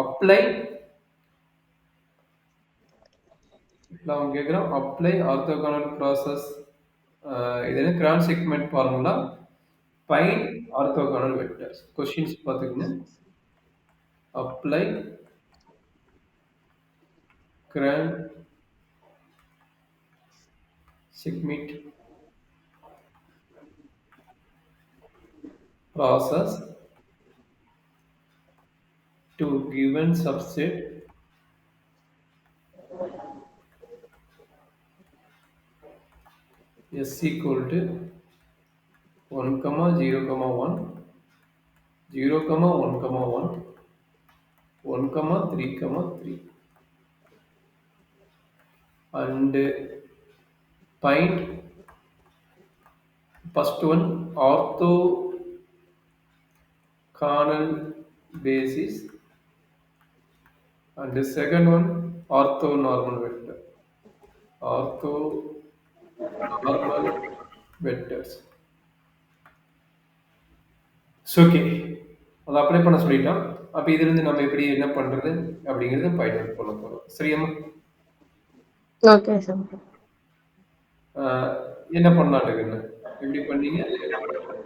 apply அவங்க கேட்குறோம் apply orthogonal process இது என்ன cross segment formula find orthogonal vectors questions பார்த்துக்கங்க apply cross segment process to given subset s equal to 1 comma 0 comma 1 0 comma 1 comma 1 1 comma 3 comma 3 and find first one orthogonal basis and the second one orthonormal vector orthonormal vectors okay அதை apply பண்ண சொல்லிட்டோம் அப்போ இதுலேருந்து நம்ம எப்படி என்ன பண்ணுறது அப்படிங்கிறத பைண்ட் பண்ண போகிறோம் சரியாம்மா ஓகே சார் என்ன பண்ணலாட்டுக்குன்னு எப்படி பண்ணீங்க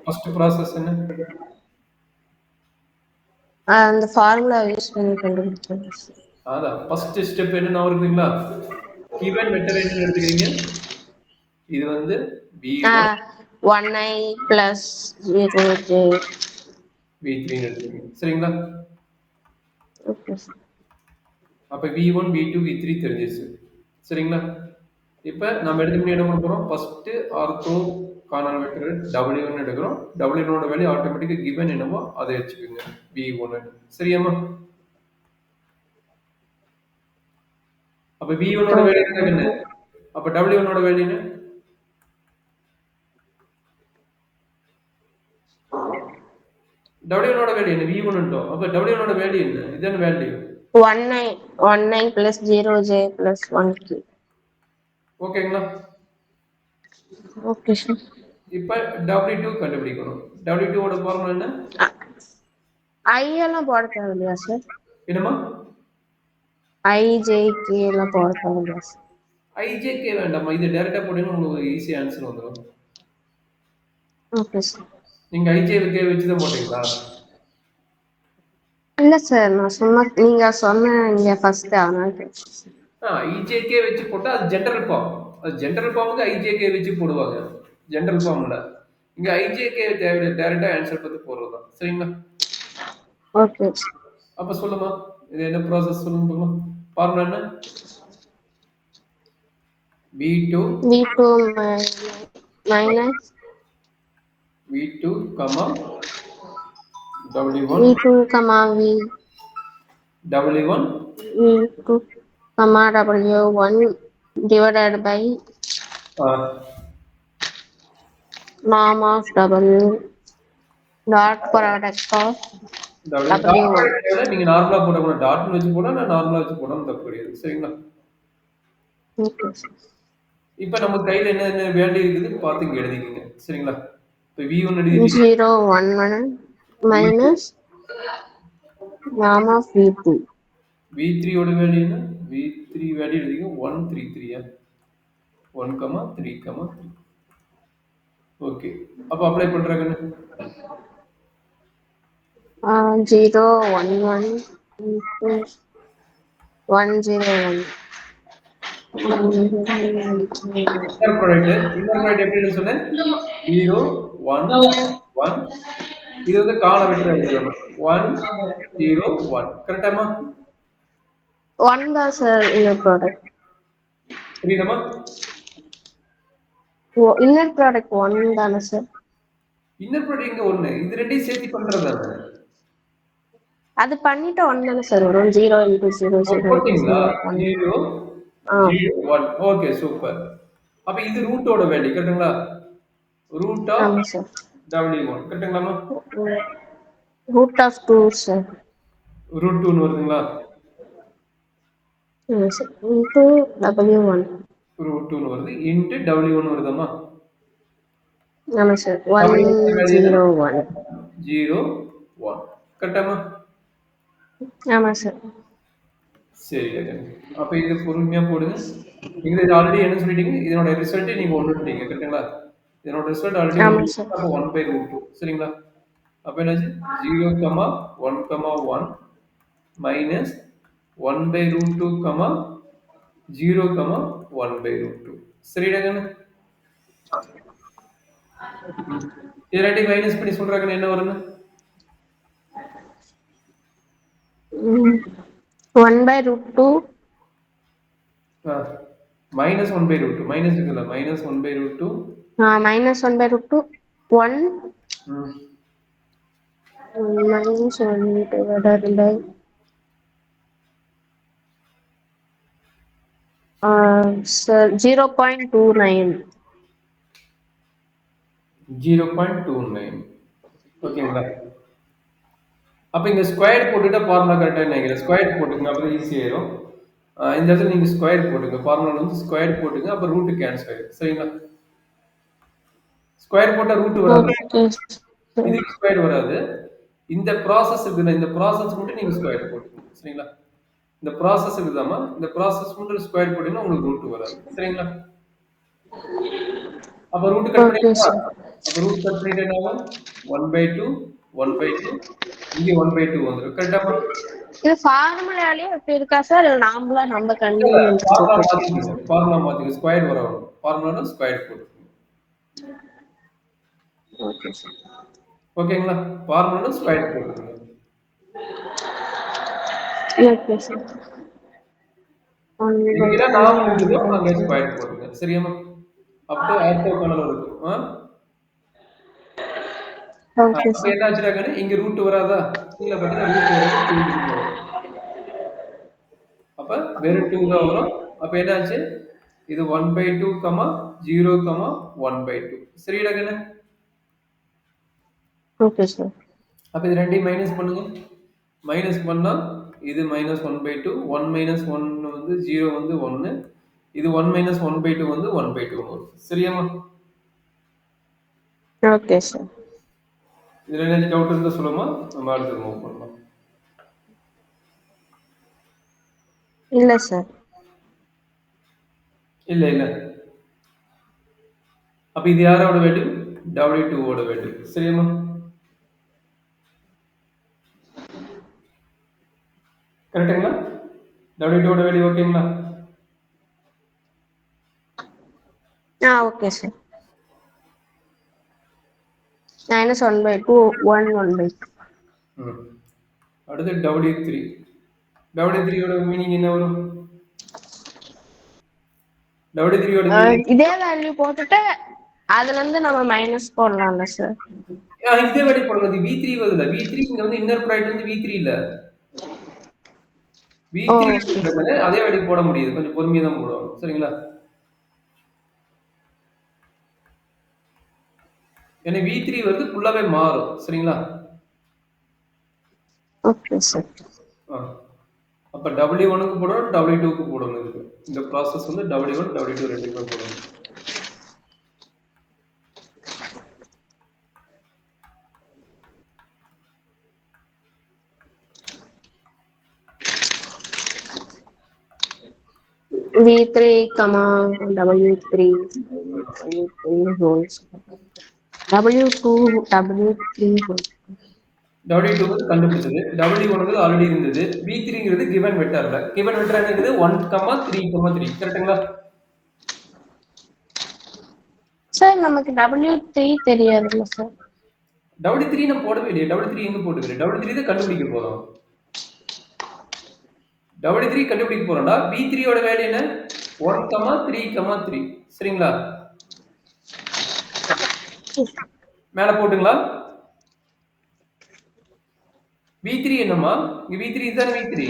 ஃபர்ஸ்ட் ப்ராசஸ் என்ன அந்த ஃபார்முலா யூஸ் பண்ணி கண்டுபிடிச்சேன் அதான் ஃபர்ஸ்ட் ஸ்டெப் என்ன ஞாபகம் இருக்குங்களா given வெக்டர் என்ன எடுத்துக்கிறீங்க இது வந்து v1 1i plus 0j v3 எடுத்துக்கிறீங்க சரிங்களா ஓகே சார் அப்போ v1 v2 v3 தெரிஞ்சிருச்சு சரிங்களா இப்போ நம்ம எடுத்து என்ன பண்ண போகிறோம் ஃபர்ஸ்ட் ஆர்த்தோ காணல் வெக்டர் w1 எடுக்கிறோம் w1 ஓட வேல்யூ ஆட்டோமேட்டிக்காக given என்னவோ அதை வச்சுக்கோங்க v1 சரியாம்மா அப்போ v1 ஓட வேல்யூ என்ன அப்போ w1 ஓட வேல்யூ என்ன w1 ஓட வேல்யூ என்ன v1 ன்ட்டோம் அப்போ w1 ஓட வேல்யூ என்ன இதான value 1i plus 0j plus 1k ஓகேங்களா ஓகே சார் இப்போ w2 கண்டுபிடிக்கணும் w2 ஓட ஃபார்முலா என்ன i எல்லாம் போட தேவையில்லையா சார் என்னமா i j k எல்லாம் போட தேவையில்லையா சார் ijk வேண்டாமா இது டைரக்டா போட்டீங்கன்னா உங்களுக்கு ஈஸி ஆன்சர் வந்துடும் ஓகே சார் நீங்க ijk வச்சு தான் போட்டீங்களா இல்ல சார் நான் சும்மா நீங்க சொன்ன இங்க ஃபர்ஸ்ட் அதனால ijk வச்சு போட்டா அது ஜெனரல் ஃபார்ம் அது ஜெனரல் ஃபார்முக்கு ijk வச்சு போடுவாங்க ஜெனரல் ஃபார்ம்ல இங்க ijk தேவை டைரக்டா ஆன்சர் பார்த்து போடுறதுதான் சரிங்களா ஓகே அப்ப சொல்லுமா இது என்ன ப்ராசஸ் சொல்லுங்க ஃபார்முலா என்ன v2 minus v2 comma w1 v2 comma w1 v2 comma w1 divided by norm of w dot product of w1 நீங்க நார்மலா போடணும் டாட்னு வச்சு போடணும் நான் நார்மலா வச்சு போடணும் தப்பு கிடையாது சரிங்களா இப்போ நம்ம கையில என்ன வேல்யூ இருக்குது பார்த்து இங்க எழுதிக்கங்க சரிங்களா இப்போ v1 எழுதிட்டீங்க 0 1 1 minus norm of v2 v3 ஓட வேல்யூ என்ன v3 வேல்யூ எழுதிங்க 133 1 3 3 ஓகே அப்ப அப்ளை பண்றாங்க 0 1 1 1 0 1 இன்னர் ப்ராடக்ட் எப்படி சொன்னேன் 0 1 1 இது வந்து கால வெக்டர் எழுதணும் 1 0 1 கரெக்டாமா 1 தான் சார் இன்னர் ப்ராடக்ட் புரியுதமா இன்னர் ப்ராடக்ட் 1 தானே சார் இன்னர் ப்ராடக்ட் இங்க 1 இது ரெண்டையும் சேர்த்து பண்றதா அது பண்ணிட்டு 1 தானே சார் வரும் 0 into 0 0 போட்டீங்களா 0 0 1 ஓகே சூப்பர் அப்ப இது ரூட்டோட வேல்யூ கரெக்ட்டுங்களா ரூட் ஆஃப் w1 கரெக்ட்டுங்களாமா ரூட் ஆஃப் 2 சார் ரூட் 2 ன்னு வருதுங்களா into w1 ரூட் 2 ன்னு வருது into w1 வருதாமா ஆமா சார் 1 0 1 0 1 கரெக்டாமா ஆமா சார். சரி கண்ணு. அப்ப இது பொறுமையா போடுங்க. நீங்க இது ஆல்ரெடி என்ன சொல்லிட்டீங்க? இதனோட ரிசல்ட் நீங்க 1ன்ட்டீங்க கரெக்ட்டுங்களா? இதனோட ரிசல்ட் ஆல்ரெடி ஆமா 1 சார். அப்ப 1/√2 சரிங்களா? அப்ப என்னாச்சு? 0, 1, 1 மைனஸ் 1/√2, 0, 1/√2 சரிடா கண்ணு? இது ரெண்டையும் மைனஸ் பண்ணி சொல்றாங்கன்னு என்ன வரும்னு? 1/√2 மைனஸ் 1/√2 மைனஸ் இருக்குல்ல மைனஸ் 1/√2 minus 1/√2 1 ம். minus 1 divided by 0.29. 0.29 ஓகேங்களா? அப்ப இங்க ஸ்கொயர் போட்டுட்டா ஃபார்முலா கரெக்டா நினைக்கிறேன். ஸ்கொயர் போட்டுங்க அப்புறம் ஈஸி ஆயிரும். இந்த இடத்துல நீங்க ஸ்கொயர் போட்டுங்க. ஃபார்முலா வந்து ஸ்கொயர் போட்டுங்க. அப்ப ரூட் கேன்சல் ஆயிடும். சரிங்களா? ஸ்கொயர் போட்டா ரூட் வராது. Okay, sir. இதுக்கு ஸ்கொயர் வராது. இந்த ப்ராசஸ் இருக்குல்ல, இந்த ப்ராசஸ் மட்டும் நீங்க ஸ்கொயர் போட்டுக்கணும். சரிங்களா? இந்த ப்ராசஸ் இருக்குதாமா, இந்த ப்ராசஸ் மட்டும் ஸ்கொயர் போட்டீங்கன்னா உங்களுக்கு ரூட் வராது. சரிங்களா? அப்ப ரூட் கட் Okay, பண்ணிட்டா? sir. அப்ப ரூட் கட் பண்ணிட்டு என்ன ஆகும்? 1/2 1/2 இங்க 1/2 வந்துரும். கரெக்டாமா? இது ஃபார்முலாலயே இப்படி இருக்கா சார்? இல்ல நாமளா நம்ம கன்வீனியன்ஸ்க்கு ஃபார்முலா போட்டுருக்கோமா மாத்திக்கங்க. சார்? ஃபார்முலா மாத்திக்கங்க. ஸ்கொயர் வரணும். ஃபார்முலானா ஸ்கொயர் போட்டுக்கங்க. Okay sir. ஓகேங்களா? ஃபார்முலானா ஸ்கொயர் போட்டுக்கங்க. Okay sir. 1 by எங்கெல்லாம் 2 நாம 1 இருக்குதோ by அங்க 3. ஸ்கொயர் போட்டுங்க. சரியாம்மா? அப் டு ஆர்த்தோ கோணல் இருக்கும். ஓகே அப்ப சார். என்ன ஆச்சுனாக்கா இங்க ரூட் வராதா? கீழ பாத்தீங்கன்னா ரூட் வராது. 2 வரும். அப்ப வெறும் 2 தான் வரும். அப்ப என்ன ஆச்சு? இது 1/2, 0, 1/2 சரிடா கண்ணு? Okay sir. அப்ப இது ரெண்டையும் மைனஸ் பண்ணுங்க. மைனஸ் பண்ணா இது மைனஸ் 1/2 1 மைனஸ் 1 வந்து 0 வந்து 1 இது 1 மைனஸ் 1/2 வந்து 1/2 வரும். சரியாம்மா? Okay sir. இதுல ஏதாச்சும் டவுட் இருந்தா சொல்லுமா? நம்ம அடுத்து மூவ் பண்ணலாம். இல்ல சார். இல்ல இல்ல. அப்ப இது யாரோட வேல்யூ? W2 ஓட வேல்யூ. சரியாம்மா? கரெக்ட்டுங்களா? W2 ஓட வேல்யூ ஓகேங்களா? Okay sir. minus 1/2 1 1/2. ம். அடுத்து W3. W3 ஓட மீனிங் என்ன வரும்? W3 ஓட மீனிங் இதே வேல்யூ போட்டுட்டு அதுல இருந்து நம்ம மைனஸ் போடலாம்ல சார்? இதே வேல்யூ போடுறது V3 வருதுல. V3 இங்க வந்து இன்னர் ப்ராடக்ட் வந்து V3 இல்ல. V3 okay sir. இருக்கிறதுனால அதே வேல்யூ போட முடியுது. கொஞ்சம் பொறுமையா தான் போடுவாங்க. சரிங்களா? ஏன்னா V3 வந்து ஃபுல்லாவே மாறும். சரிங்களா? Okay sir. ஆ. அப்ப W1க்கு போடணும், W2க்கு போடணும் இதுக்கு. இந்த ப்ராசஸ் வந்து W1, W2 ரெண்டுக்குமே போடணும். V3, W3, W3 holes. W2, W3 holes. W2 வந்து கண்டுபிடிச்சது. W1 ஆல்ரெடி இருந்தது. V3ங்கிறது கிவன் வெக்டார்ல. கிவன் வெக்டார் என்னது 1, 3, 3 கரெக்ட்டுங்களா? சார் நமக்கு W3 தெரியாதுல்ல சார்? W3 நான் போடவே இல்லையே. W3 எங்க போட்டுக்கிறேன்? W3 தான் கண்டுபிடிக்க போறோம். W3 கண்டுபிடிக்க போறோம்டா. V3 ஓட வேல்யூ என்ன? 1, 3, 3 சரிங்களா? மேல போட்டுங்களா? V3 என்னம்மா? இங்க V3 இதுதானே V3.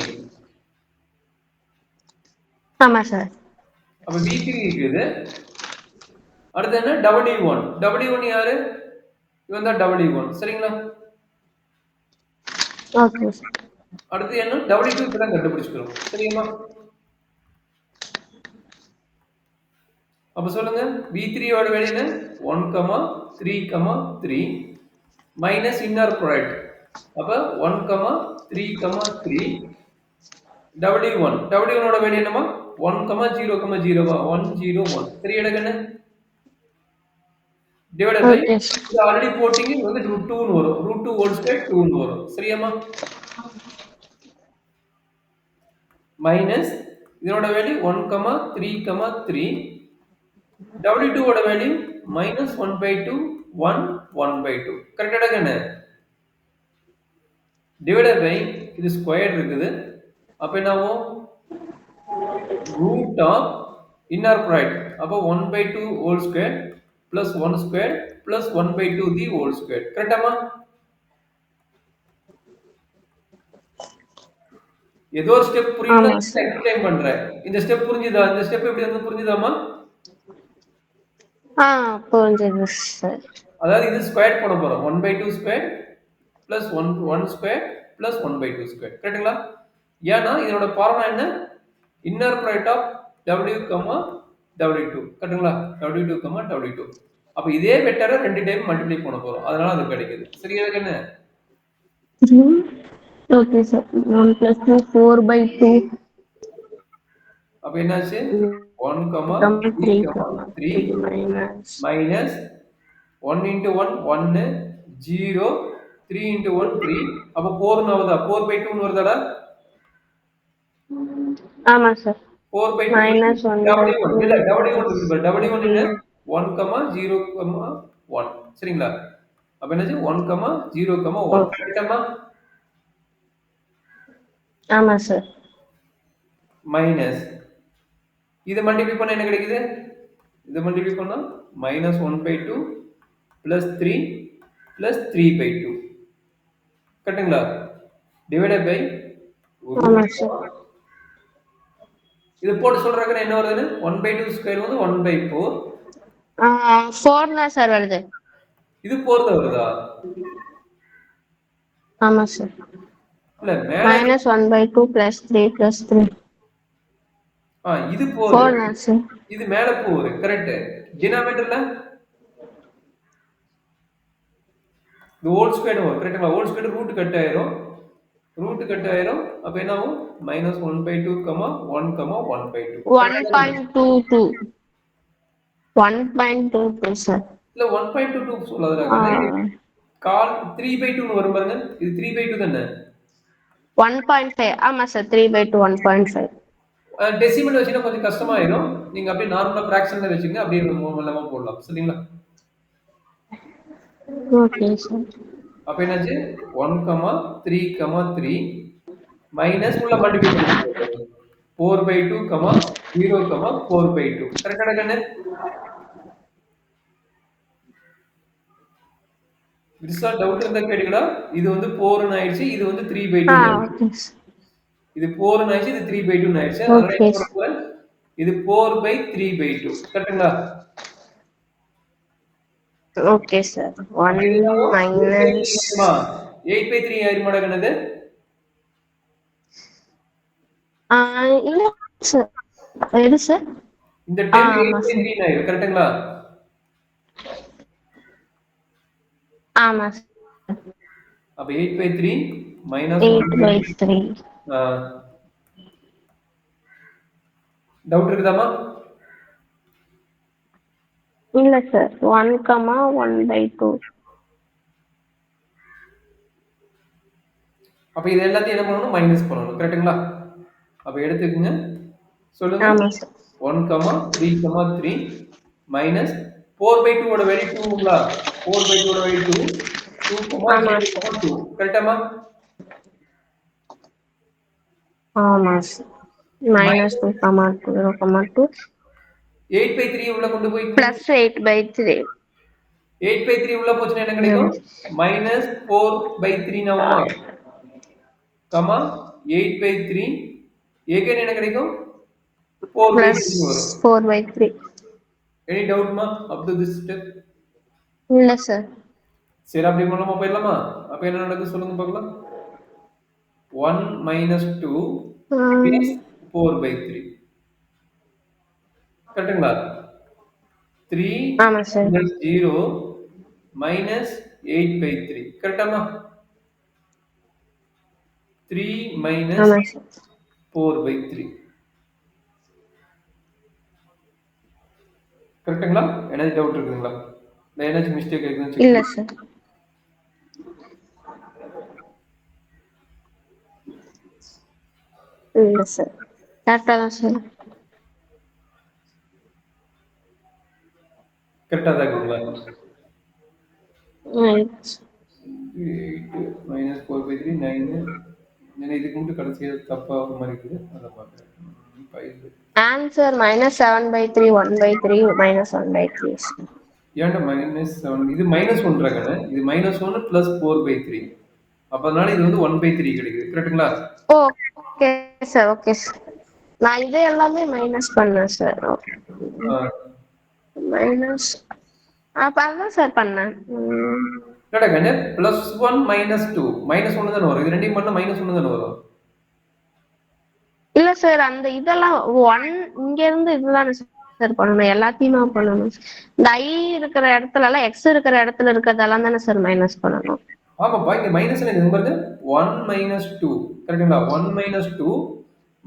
ஆமா சார். அப்ப V3 இருக்குது. அடுத்து என்ன? W1. W1 யாரு? இவன் தான் W1 சரிங்களா? Okay sir. அடுத்து என்ன? W2 இப்பதான் கண்டுபிடிச்சுக்கிறோம். சரிங்களா? அப்ப சொல்லுங்க. V3 ஓட வேல்யூ என்ன? 1, 3, 3 மைனஸ் இன்னர் ப்ராடக்ட். அப்ப 1, 3, 3 W1 W1 ஓட வேல்யூ என்னமா 1, 0, 0 1, 0, 1 சரி எடுக்கண்ணு டிவைடட் பை ஓகே சார். இது ஆல்ரெடி போட்டீங்க இது வந்து ரூட் 2 னு வரும் ரூட் 2 ஹோல் ஸ்கொயர் 2 னு வரும் சரியாமா மைனஸ் இதனோட வேல்யூ 1, 3, 3 W2 ஓட வேல்யூ -1/2 1 1/2 கரெக்ட்டா எடுக்கண்ணு டிவைடட் பை இது ஸ்கொயர் இருக்குது அப்ப என்ன ஆகும் root of inner product அப்போ 1/2 whole square plus 1 square plus 1/2 the whole square கரெக்டாமா ஏதோ ஸ்டெப் புரியல ஆமா சார். எக்ஸ்பிளைன் பண்றேன் இந்த ஸ்டெப் புரிஞ்சுதா இந்த ஸ்டெப் எப்படி வந்து புரிஞ்சுதாமா புரிஞ்சது சார். அதாவது இது ஸ்கொயர் பண்ண போறோம் 1/2 square plus 1 square plus 1/2 square கரெக்ட்டுங்களா ஏன்னா இதோட ஃபார்முலா என்ன inner product of W, W2 கரெக்ட்டுங்களா W2, W2 அப்ப இதே வெக்டரை ரெண்டு டைம் மல்டிப்ளை பண்ண போறோம் அதனால அது கிடைக்குது சரியா என்ன ஓகே சார் 1 + 2 4/2 அப்ப என்னாச்சு 1, 3, 3 3 மைனஸ் minus 1 into 1 1 0 3 into 1 3 அப்ப 4 னு வருதா 4/2 னு வருதாடா ஆமா சார் 4/2 W1 இல்ல W1 இருக்கு பாரு W1 என்ன 1, 0, 1 சரிங்களா அப்ப என்னாச்சு 1, 0, 1 கரெக்டாமா ஆமா சார் மைனஸ் இதை மல்டிப்ளை பண்ணா என்ன கிடைக்குது இதை மல்டிப்ளை பண்ணா -1/2 plus 3 plus 3/2 கரெக்ட்டுங்களா டிவைடட் பை ஆமா சார் இது போட்டு சொல்றதுக்கு என்ன வருது 1/2 ஸ்கொயர் வந்து 1/4 4 தான் சார் வருது இது 4 தான் வருதா ஆமா சார் இல்ல மேல -1/2 + 3 + 3 இது 4 4 தான் சார் இது மேல போகுது கரெக்ட் டினாமினேட்டர்ல இந்த ஹோல் ஸ்கொயர் வரும் கரெக்ட்டுங்களா ஹோல் ஸ்கொயர் ரூட் கட் ஆயிரும் அப்ப என்ன ஆகும் -1/2 1, 1/2 1.22 1.22 சார் இல்ல 1.22 சொல்லாதடா கால் 3/2 னு வரும் பாருங்க இது 3/2 தானே 1.5 ஆமா சார் 3/2 1.5 டெசிமல் வச்சீங்கன்னா கொஞ்சம் கஷ்டமாயிடும் நீங்க அப்படியே நார்மலா ஃபிராக்ஷன்ல வச்சீங்க அப்படியே மூலமா போடலாம் சரிங்களா ஓகே சார் அப்ப என்னாச்சு 1, 3, 3 மைனஸ் உள்ள மல்டிப்ளை பண்ணுங்க 4/2, 0, 4/2 கரெக்டா கண்ணு விர்சா டவுட் இருந்தா கேட்டீங்களா இது வந்து 4 னு ஆயிடுச்சு இது வந்து 3/2 னு ஆயிடுச்சு ஓகே இது 4 னு ஆயிடுச்சு இது 3/2 னு ஆயிடுச்சு அதனால ஓகே என்ன பண்ண போறேன் இது 4/3/2 கரெக்ட்டுங்களா ஓகே சார் 1 மைனஸ் 8/3 ஆயிருமாடா கண்ணது இல்ல சார் எது சார் இந்த டைம் ஆமா சார் 8/3 ஆயிரும் கரெக்ட்டுங்களா ஆமா சார் அப்ப 8/3 8/3 டவுட் இருக்குதாமா இல்ல சார் 1, 1/2 அப்ப இது எல்லாத்தையும் என்ன பண்ணணும் மைனஸ் பண்ணணும் கரெக்ட்டுங்களா அப்ப எடுத்துக்கங்க சொல்லுங்க ஆமா சார் 1, 3, 3 மைனஸ் 4/2 ஓட வேல்யூ 2ங்களா 4/2 ஓட வேல்யூ 2 2, ஆமா 0, 2 கரெக்டாமா ஆமா சார் -2, 0, 2 8/3 உள்ள கொண்டு போய் + 8/3 8/3 உள்ள போச்சுன்னா என்ன கிடைக்கும் -4/3 ஆகுமா கமா 8/3 again என்ன கிடைக்கும் 4/3 வரும் +4/3 எனி டவுட்மா அப் டு திஸ் ஸ்டெப் இல்ல சார் சரி அப்படி மூலமா போயிடலாமா அப்ப என்ன நடக்குது சொல்லுங்க பார்க்கலாம் 1 - 2 is 4/3 கரெக்ட்டுங்களா 3 ஆமா சார் minus 0 minus 8/3 கரெக்டாமா 3 minus ஆமா சார் 4/3. கரெக்ட்டுங்களா? ஏதாச்சும் டவுட் இருக்குதுங்களா? இல்ல ஏதாச்சும் மிஸ்டேக் இருக்குதுன்னு செக் இல்ல பண்ணி சார் இல்ல சார் கரெக்டா தான் சார் கரெக்டா தான் இருக்குங்களா? 8 minus 4/3 9. ஏன்னா இதுக்கு மட்டும் கடைசியா தப்பா ஒரு மாதிரி இருக்குது. அதை பார்க்குறேன். 5. ஆன்சர் -7/3 1/3 -1/3 சார் ஏன்டா -7? இது -1 கண்ணு. இது -1 plus 4/3. அப்ப அதனால இது வந்து 1/3 கிடைக்குது. கரெக்ட்டுங்களா? ஓகே சார் ஓகே சார் நான் இது எல்லாமே மைனஸ் பண்ணேன் சார் ஆ. மைனஸ் அப்ப அதான் சார் பண்ணேன் என்னடா கண்ணு +1 -2 -1 தானே வரும். இது ரெண்டையும் பண்ணா -1 தானே வரும். இல்ல சார் அந்த இதெல்லாம் ஒன் இங்க இருந்து இதுதானே சார் பண்ணணும் எல்லாத்தையுமே பண்ணணும் இந்த ஐ இருக்கிற இடத்துல எல்லாம் எக்ஸ் இருக்கிற இடத்துல இருக்கிறதெல்லாம் தானே சார் மைனஸ் பண்ணணும் ஆமாப்பா இங்க மைனஸ் இருக்கு பாருங்க 1 -2 கரெக்ட்டுங்களா? 1 -2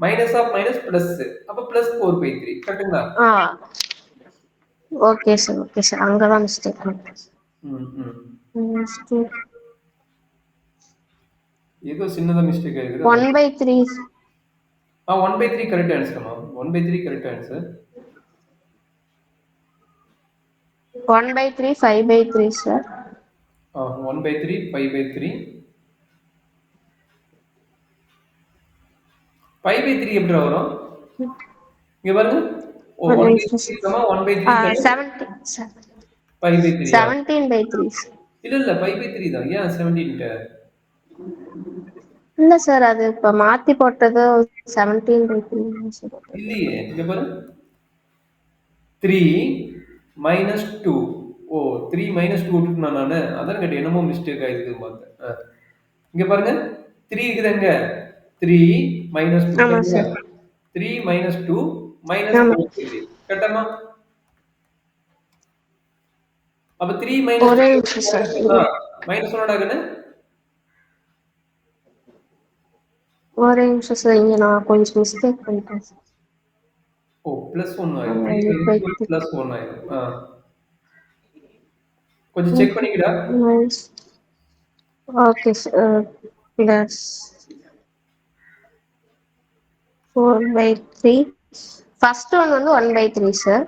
மைனஸ் ஆஃப் மைனஸ் பிளஸ் அப்ப +4/3 கரெக்ட்டுங்களா? ஓகே சார் அங்கதான் மிஸ்டேக் ம் ம் ஏதோ சின்னதா மிஸ்டேக் ஆயிருக்கு. 1/3 1/3 கரெக்ட் ஆன்சர்மா. 1/3 correct answer. 1/3 5/3 சார் 1/3 5/3 5/3 எப்படி வரும்? இங்க பாருங்க. ஓ 1/3 1/3 17 சார் 5/3 17/3 இல்ல 5/3 தான். ஏன் 17 இல்ல சார் அது இப்ப மாத்தி போட்டது 17/3 இல்லையே. இங்க பாருங்க 3 -2. ஓ 3 -2 விட்டுட்டேன் நானு. அதான் கேட்டேன் என்னமோ மிஸ்டேக் ஆயிருக்குன்னு பார்த்தேன். இங்க பாருங்க 3 இருக்குது எங்க 3 -2 ஆமா கரெக்ட்டா? சார் 3 -2 ஆமா -4/3 கரெக்டாமா? அப்ப 3 -2 ஒரே நிமிஷம் சார் -1 ஆகுது. ஒரே நிமிஷம் சார் இங்க நான் கொஞ்சம் மிஸ்டேக் பண்ணிட்டேன் சார் ஓ +1 ஆயிடும். 3 -2 +1 ஆயிடும். கொஞ்சம் செக் பண்ணிக்கடா. Okay sir plus 4/3 first one வந்து 1/3 சார்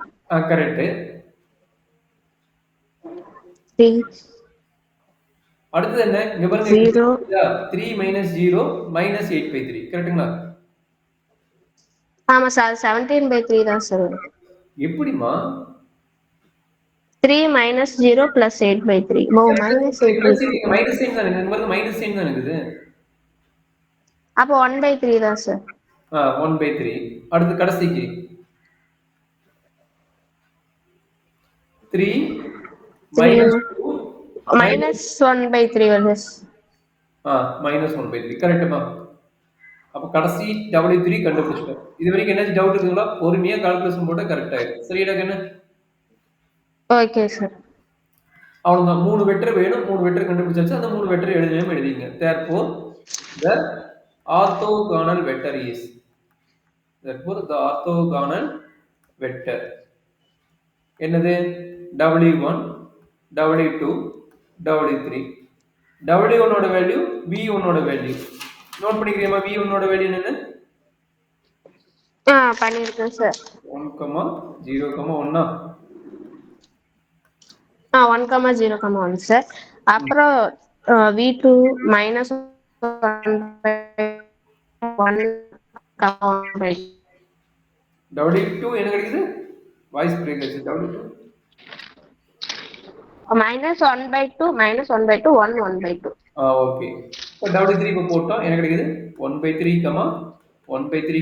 கரெக்ட். 3 அடுத்தது என்ன? இங்க பாருங்க 0 3 -0 -8/3 கரெக்ட்டுங்களா? ஆமா சார் 17/3 தான் சார் எப்படிமா? 3 -0 + 8/3 -8/3 மைனஸ் சைன் தானே. இங்க பாருங்க மைனஸ் சைன் தானே இருக்குது. அப்போ 1/3 தான் சார் 1/3 அடுத்து கடைசிக்கு 3 -2 -1/3 வருது -1/3 கரெக்ட்டுமா? அப்ப கடைசி W3 கண்டுபிடிச்சிட்டோம். இது வரைக்கும் என்ன டவுட் இருக்குங்களா? பொறுமையா கால்குலேஷன் போட்டா கரெக்ட் ஆயிடும். சரிடா கண்ணு? ஓகே சார் அவ்வளவுதான். 3 வெக்டர் வேணும். 3 வெக்டர் கண்டுபிடிச்சாச்சு. அந்த 3 வெக்டர் எழுதிங்க. Therefore the orthogonal vector is என்னது? W1 W2 W3 W1 ஓட வேல்யூ V1 ஓட வேல்யூ நோட் பண்ணிக்கிறீமா? V1 ஓட வேல்யூ என்னன்னு? பண்ணிருக்கேன் சார் 1, 0, 1 1,0,1 சார் அப்புறம் V2 -1/1 W2 என்ன கிடைக்குது? வாய்ஸ் பிரேக் ஆச்சு. W2 -1/2 -1/2 1 1/2 okay. இப்போ W3 இப்போ போட்டோம். என்ன கிடைக்குது? 1/3 1/3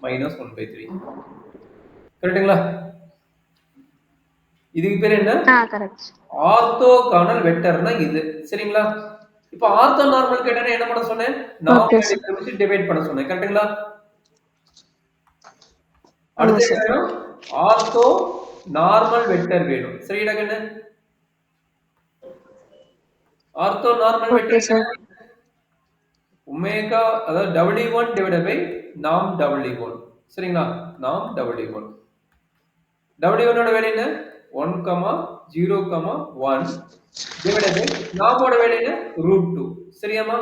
-1/3 கரெக்ட்டுங்களா? இதுக்கு பேர் என்ன? கரெக்ட் ஆர்த்தோகானல் வெக்டர்னா இது. சரிங்களா? இப்போ ஆர்த்தோ நார்மல் கேட்டா என்ன பண்ண சொன்னேன்? நார்மல் வச்சு டிவைட் பண்ண சொன்னேன். கரெக்ட்டுங்களா? அடுத்து என்ன வேணும்? ஆர்த்தோ நார்மல் வெக்டர் வேணும். சரிடா கண்ணு? ஆர்த்தோ நார்மல் வெக்டர் ஒமேகா அதாவது W1 டிவைடட் பை நாம் W1. சரிங்களா? நாம் W1. W1 ஓட வேல்யூ என்ன? 1, 0, 1 டிவைடட் பை நாமோட வேல்யூ என்ன? √2. சரியாமா?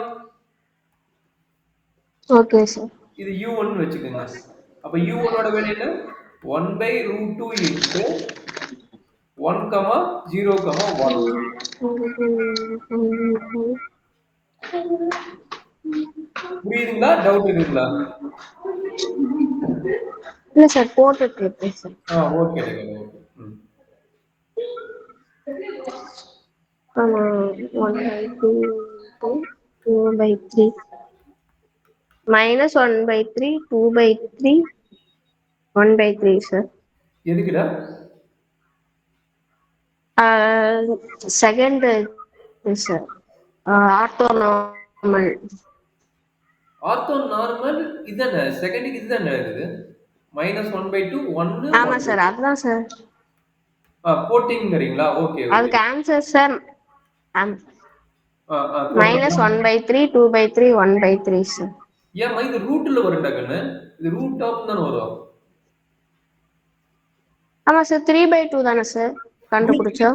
Okay sir. இது U1 வச்சுக்கோங்க. அப்ப U1 ஓட வேல்யூ என்ன? 1/√2 இன்டு 1, 0, 1. புரியுதுங்களா? டவுட் இருக்குங்களா? இல்ல சார், போட்டுட்டு இருக்கேன் சார். Okay okay. ம். 1/2 2/3 -1/3 2/3 1/3 சார். எதுக்குடா? Second sir, orthonormal. Ortho normal இதுதானே செகண்டுக்கு இதுதானே இருக்குது -1/2 1 ஆமா 1/2 சார், அதுதான் சார். போட்டிங்கிறீங்களா? Okay okay. அதுக்கு ஆன்சர் சார் போடுறேன். -1/3 2/3 1/3 சார். ஏம்மா இது ரூட்ல வரும்டா கண்ணு. இது ரூட் ஆஃப் தானே வரும். ஆமா சார், 3/2 தானே சார் கண்டுபிடிச்சா.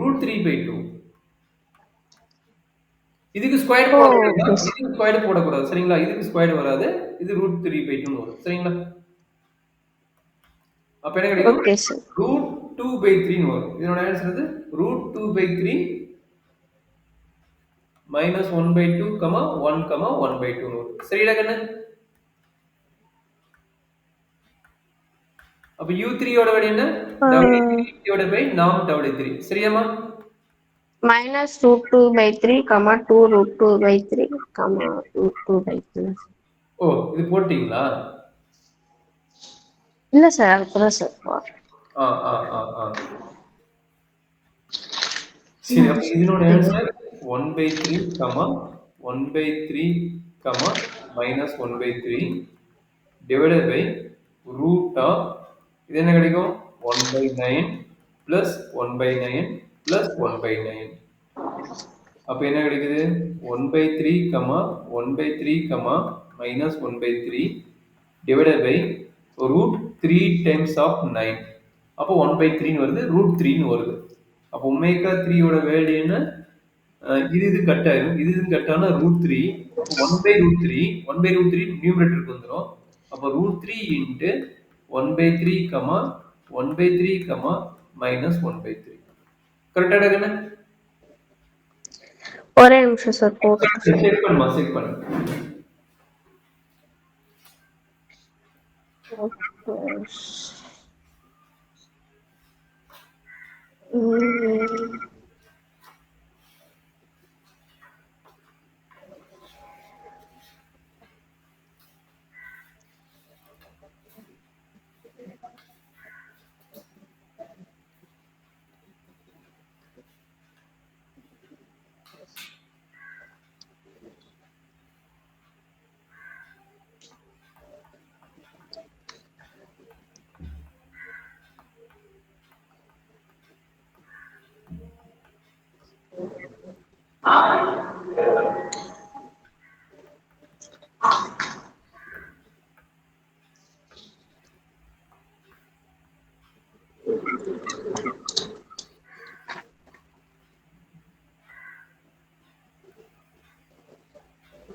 ரூட் 3/2. இதுக்கு ஸ்கொயர் ஓ, போடக்கூடாது. Okay sir. இதுக்கு ஸ்கொயர் போடக்கூடாது. சரிங்களா? இதுக்கு ஸ்கொயர் வராது. இது ரூட் 3/2 வரும். சரிங்களா? அப்ப என்ன கிடைக்கும்? Okay sir. ரூட் 2/3 வரும். இதனோட ஆன்சர் இது ரூட் 2/3 -1/2, 1, 1/2 வரும். சரிடா கண்ணு? அப்ப U3 ஓட வேல்யூ என்ன? W3 டிவைடட் பை நாம் W3. சரியாமா? -√2/3, 2√2/3, √2/3. ஓ, இது போட்டீங்களா? இல்ல சார், அதுக்குதான் சார். ஆ ஆ ஆ ஆ சரி, அப்ப இதனோட answer 1/3, 1/3, -1/3 divided by root of இது என்ன கிடைக்கும்? 1/9 பிளஸ் 1/9 பிளஸ் 1/9. அப்ப என்ன கிடைக்குது? 1/3, 1/3, -1/3 divided by root 3 times of 9. அப்போ 1/3 வருது, ரூட் 3 வருது. அப்போ ஒமேகா 3 ஓட வேல்யூ என்ன? இது கட் ஆயிரும். இது கட் ஆனா ரூட் 3. அப்போ 1/√3 1/√3 நியூமரேட்டருக்கு வந்துரும். அப்போ ரூட் 3 இன்டு 1/3, 1/3, -1/3. கரெக்டா கண்ணு? ஒரே நிமிஷம் சார், போட்டுட்டு சார். செக் பண்ணுமா, செக் பண்ணு.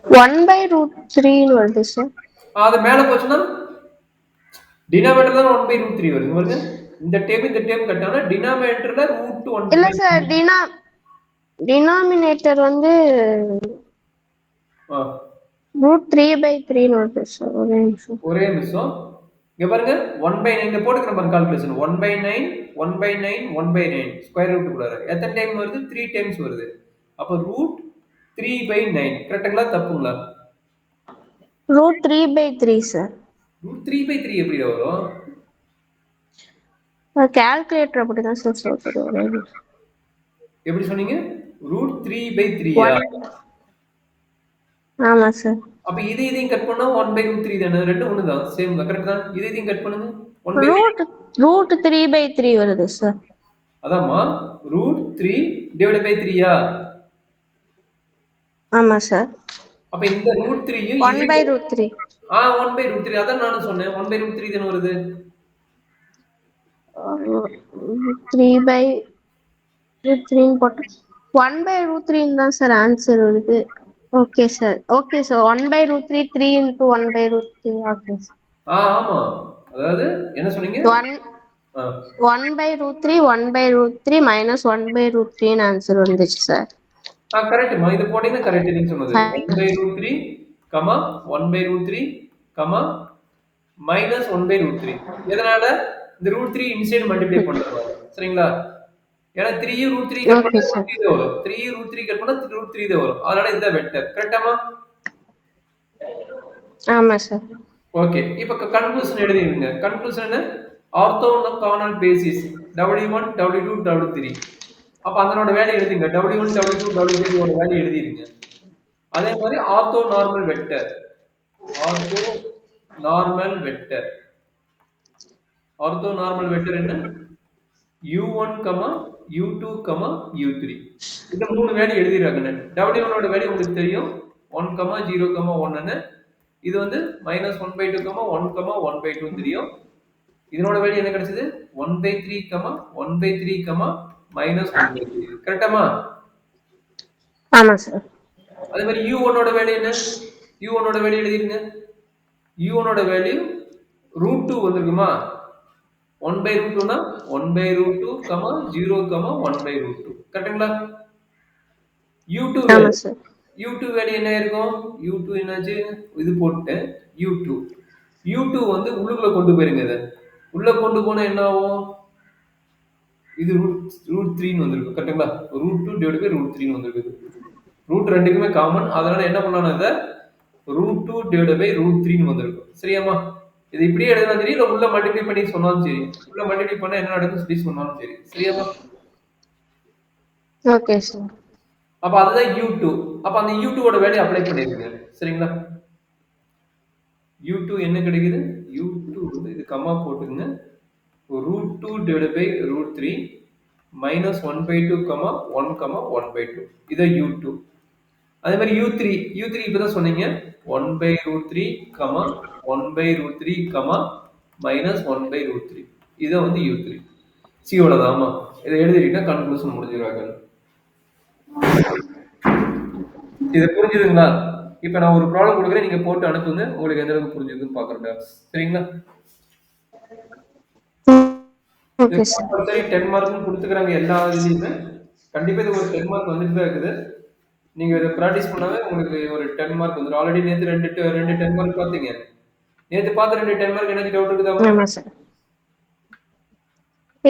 (1/√3) வருது சார். அது மேல போச்சுன்னா டினாமினேட்டர் தான் 1/√3 வருது. பாருங்க, இந்த டேம் கட் ஆனா டினாமினேட்டர்ல ரூட் 1. இல்ல சார், டினாமினேட்டர் வந்து √3/3 வருது சார். ஒரே நிமிஷம். இங்க பாருங்க, 1/9 இங்க போட்டுக்கிறேன் பாருங்க கால்குலேஷன். 1/9 1/9 1/9 ஸ்கொயர் ரூட் குள்ளார எத்தனை டைம் வருது? 3 டைம்ஸ் வருது. அப்ப ரூட் 3/9 கரெக்ட்டுங்களா தப்புங்களா? √3/3 சார். ரூட் 3/3 எப்படிடா வரும்? கால்குலேட்டர் அப்படிதான் சார் சொல்றது. எப்படி சொன்னீங்க? ரூட் 3/3யா? ஆமா சார். அப்ப இதையும் கட் பண்ணா 1/√3 தானே? ரெண்டும் ஒண்ணு தான். சேம் தான். கரெக்ட் தான். இதையும் கட் பண்ணுங்க. √3/3 வருது சார். அதாம்மா, ரூட் 3 டிவைடட் பை 3யா? ஆமா சார். அப்ப இந்த ரூட் த்ரீயும் 1 by root 3. 1/√3 அதான் நானும் சொன்னேன். 1/√3 தானே வருது. 3 by root 3 போட்டு 1 by root 3 தான் சார் ஆன்சர் வருது. Okay sir. Okay sir. 1 by root 3 3 into 1 by root 3. Okay sir. ஆமா. அதாவது என்ன சொன்னீங்க? 1 by root 3 1 by root 3 minus 1 by root 3 answer வந்துச்சு சார். கரெக்ட்மா. இது போட்டீங்கன்னா கரெக்ட் நீங்க சொன்னது. 1/√3, 1/√3, minus 1/√3. எதனால? இந்த √3 இன்சைடு மல்டிப்ளை பண்றோம். சரிங்களா? ஏன்னா 3 √3 கட் பண்ணா √3 தான் வரும். 3 √3 கட் பண்ணா √3 தான் வரும். அதனால இதுதான் வெக்டர். கரெக்டாமா? ஆமா சார். ஓகே. இப்ப கன்க்ளூஷன் எழுதிடுங்க. கன்க்ளூஷன் என்ன? Orthogonal basis W1, W2, W3. அப்ப அதனோட வேல்யூ எழுதிங்க. W1, W2, W3 ஓட வேல்யூ எழுதிடுங்க. அதே மாதிரி ortho normal vector. Ortho normal vector. Ortho normal vector என்ன? U1, U2, U3. இந்த மூணு வேல்யூ எழுதிடுறாங்க. W1 ஓட வேல்யூ உங்களுக்கு தெரியும். 1, 0, 1 இது வந்து -1/2, 1, 1/2 தெரியும். இதனோட வேல்யூ என்ன கிடைச்சது? 1/3, 1/3, -1/3. கரெக்டாமா? ஆமா சார். அதே மாதிரி U1 ஓட வேல்யூ என்ன? U1 ஓட வேல்யூ எழுதிருங்க. U1 ஓட வேல்யூ √2 வந்திருக்குமா? 1/√2னா 1/√2, 0, 1/√2. கரெக்ட்டுங்களா? U2 value. U2 வேல்யூ என்ன இருக்கும்? U2 என்னாச்சு? இது போட்டு U2. U2 வந்து உள்ளுக்குள்ள கொண்டு போயிருங்க இத. உள்ள கொண்டு போனா என்ன ஆகும்? இது √3 வந்திருக்கும். கரெக்ட்டுங்களா? √2 / √3 வந்திருக்கு. ரூட் ரெண்டுக்குமே காமன். அதனால என்ன பண்ணலாம் இத? √2 / √3 வந்திருக்கும். சரியாமா? இது இப்படியே எழுதலாம் சரி, இல்ல உள்ள மல்டிப்ளை பண்ணி சொன்னாலும் சரி. உள்ள மல்டிப்ளை பண்ணா என்ன நடக்கும் சொல்லி சொன்னாலும் சரி. சரியாமா? Okay sir. அப்ப அதுதான் U2. அப்ப அந்த U2 ஓட வேல்யூ அப்ளை பண்ணிருங்க. சரிங்களா? U2 என்ன கிடைக்குது? U2 வந்து இது கமா போட்டுங்க. √2 / √3 -1/2, 1, 1/2. இது U2. அதே மாதிரி U3 இப்பதான் சொன்னீங்க. 1/√3, 1/√3, -1/√3. இதான் வந்து U3. C ஓடதாமா. இதை எழுதிட்டீங்கன்னா கன்க்ளூஷன் முடிஞ்சிருவாங்க. இது புரிஞ்சுதுங்களா? இப்ப நான் ஒரு ப்ராப்ளம் கொடுக்குறேன், நீங்க போட்டு அனுப்புங்க. உங்களுக்கு எந்த அளவுக்கு புரிஞ்சுதுன்னு பாக்குறேன். சரிங்களா? Okay sir. கம்பல்சரி 10 மார்க் கொடுத்துக்கிறாங்க எல்லா இதுலயுமே. கண்டிப்பா இது ஒரு 10 மார்க் வந்துட்டு தான் இருக்குது. நீங்க இதை பிராக்டிஸ் பண்ணாவே உங்களுக்கு ஒரு 10 மார்க் வந்துடும். ஆல்ரெடி நேத்து ரெண்டு 10 மார்க் பாத்தீங்க. நேத்து பார்த்த 2 10 மார்க் என்ன டவுட் இருக்குதா? ஆமா சார்.